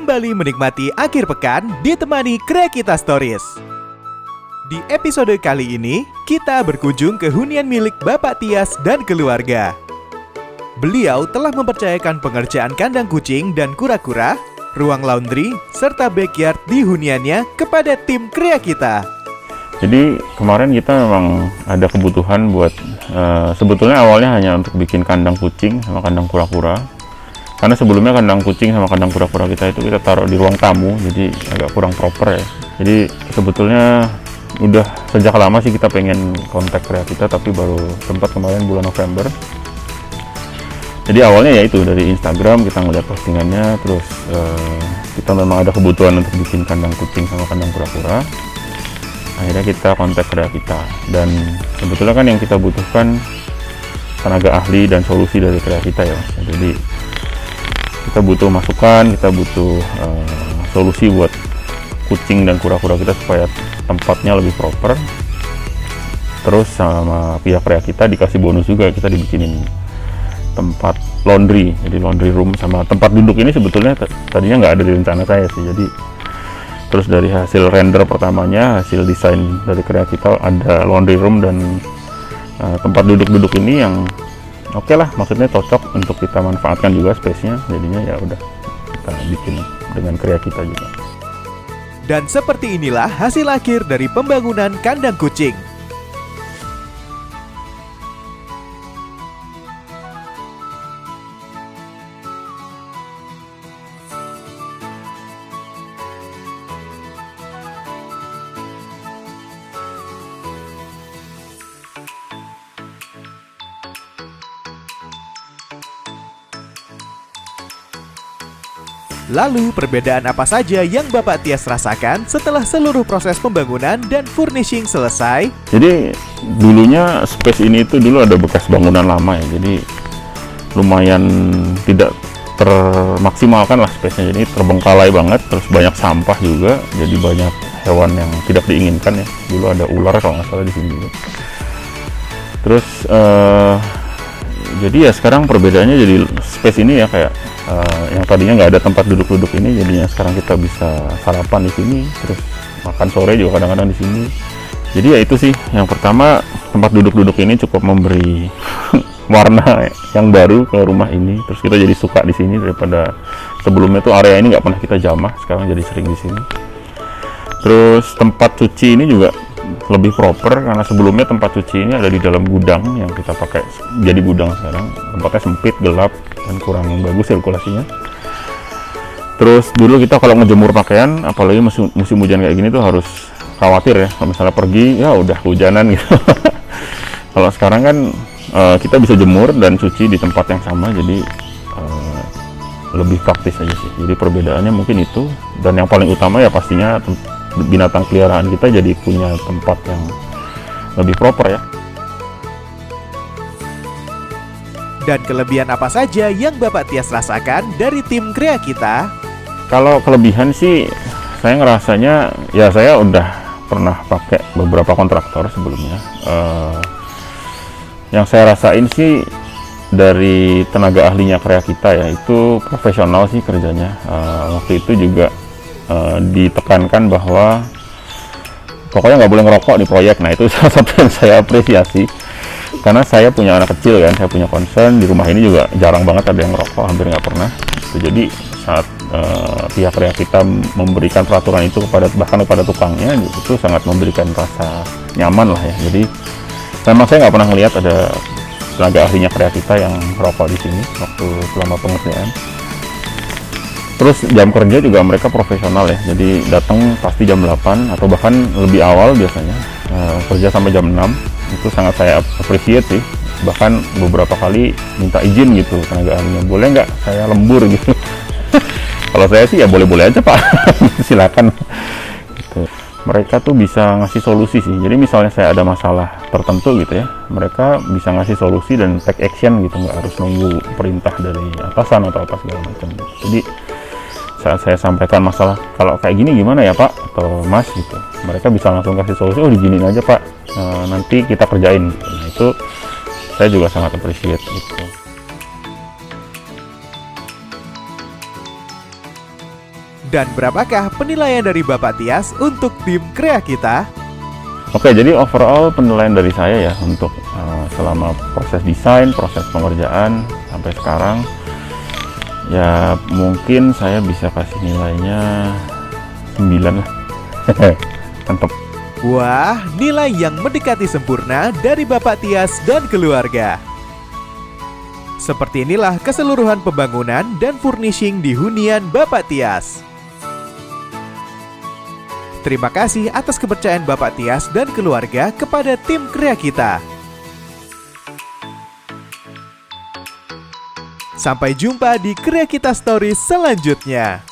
kembali menikmati akhir pekan ditemani Kreakita Stories. Di episode kali ini, kita berkunjung ke hunian milik Bapak Tias dan keluarga. Beliau telah mempercayakan pengerjaan kandang kucing dan kura-kura, ruang laundry, serta backyard di huniannya kepada tim Kreakita. Jadi kemarin kita memang ada kebutuhan buat, sebetulnya awalnya hanya untuk bikin kandang kucing sama kandang kura-kura. Karena sebelumnya kandang kucing sama kandang kura-kura kita itu kita taruh di ruang tamu, jadi agak kurang proper ya. Jadi sebetulnya udah sejak lama sih kita pengen kontak Kreakita, tapi baru sempat kemarin bulan November. Jadi awalnya ya itu dari Instagram kita ngeliat postingannya, terus kita memang ada kebutuhan untuk bikin kandang kucing sama kandang kura-kura. Akhirnya kita kontak Kreakita, dan sebetulnya kan yang kita butuhkan tenaga ahli dan solusi dari Kreakita ya. Jadi kita butuh masukan, kita butuh solusi buat kucing dan kura-kura kita supaya tempatnya lebih proper. Terus sama pihak Kreakita dikasih bonus juga, kita dibikinin tempat laundry, jadi laundry room sama tempat duduk. Ini sebetulnya tadinya nggak ada di rencana saya sih. Jadi terus dari hasil render pertamanya, hasil desain dari Kreakita ada laundry room dan tempat duduk-duduk ini yang oke lah, maksudnya cocok untuk kita manfaatkan juga space-nya. Jadinya ya udah kita bikin dengan Kreakita juga. Dan seperti inilah hasil akhir dari pembangunan kandang kucing. Lalu, perbedaan apa saja yang Bapak Tias rasakan setelah seluruh proses pembangunan dan furnishing selesai? Jadi dulunya space ini itu dulu ada bekas bangunan lama ya, jadi lumayan tidak termaksimalkan lah space-nya, jadi terbengkalai banget, terus banyak sampah juga, jadi banyak hewan yang tidak diinginkan ya. Dulu ada ular kalau nggak salah di sini. Terus jadi ya sekarang perbedaannya jadi space ini ya kayak yang tadinya nggak ada tempat duduk-duduk ini, jadinya sekarang kita bisa sarapan di sini, terus makan sore juga kadang-kadang di sini. Jadi ya itu sih, yang pertama tempat duduk-duduk ini cukup memberi warna yang baru ke rumah ini. Terus kita jadi suka di sini daripada sebelumnya tuh area ini nggak pernah kita jamah, sekarang jadi sering di sini. Terus tempat cuci ini juga lebih proper, karena sebelumnya tempat cuci ini ada di dalam gudang yang kita pakai jadi gudang. Sekarang tempatnya sempit, gelap, dan kurang bagus sirkulasinya. Terus dulu kita kalau ngejemur pakaian, apalagi musim hujan kayak gini tuh harus khawatir ya, kalau misalnya pergi ya udah hujanan gitu. Kalau sekarang kan kita bisa jemur dan cuci di tempat yang sama, jadi lebih praktis aja sih. Jadi perbedaannya mungkin itu, dan yang paling utama ya pastinya binatang peliharaan kita jadi punya tempat yang lebih proper ya. Dan kelebihan apa saja yang Bapak Tias rasakan dari tim Kreakita? Kalau kelebihan sih, saya ngerasanya ya saya udah pernah pakai beberapa kontraktor sebelumnya. Yang saya rasain sih dari tenaga ahlinya Kreakita ya, itu profesional sih kerjanya. Waktu itu juga ditekankan bahwa pokoknya nggak boleh ngerokok di proyek. Nah itu salah satu yang saya apresiasi, karena saya punya anak kecil kan, saya punya concern di rumah ini juga jarang banget ada yang ngerokok, hampir nggak pernah. Jadi saat pihak Kreakita memberikan peraturan itu bahkan kepada tukangnya, itu sangat memberikan rasa nyaman lah ya. Jadi memang saya nggak pernah ngelihat ada tenaga ahlinya Kreakita yang ngerokok di sini waktu selama pengerjaan. Terus jam kerja juga mereka profesional ya, jadi datang pasti jam 8 atau bahkan lebih awal biasanya, kerja sampai jam 6. Itu sangat saya appreciate sih. Bahkan beberapa kali minta izin gitu tenaga ahlinya, boleh nggak saya lembur gitu. Kalau saya sih ya boleh-boleh aja Pak, silakan gitu. Mereka tuh bisa ngasih solusi sih. Jadi misalnya saya ada masalah tertentu gitu ya, mereka bisa ngasih solusi dan take action gitu, nggak harus nunggu perintah dari atasan atau apa segala macam. Jadi saat saya sampaikan masalah, kalau kayak gini gimana ya Pak atau Mas gitu, mereka bisa langsung kasih solusi, oh diginiin aja Pak, nanti kita kerjain. Nah itu saya juga sangat appreciate gitu. Dan berapakah penilaian dari Bapak Tias untuk tim Krea Kita? Oke, jadi overall penilaian dari saya ya untuk selama proses desain, proses pengerjaan sampai sekarang, ya mungkin saya bisa kasih nilainya 9 lah. Mantap. Wah, nilai yang mendekati sempurna dari Bapak Tias dan keluarga. Seperti inilah keseluruhan pembangunan dan furnishing di hunian Bapak Tias. Terima kasih atas kepercayaan Bapak Tias dan keluarga kepada tim Krea Kita. Sampai jumpa di Krea Kita Stories selanjutnya.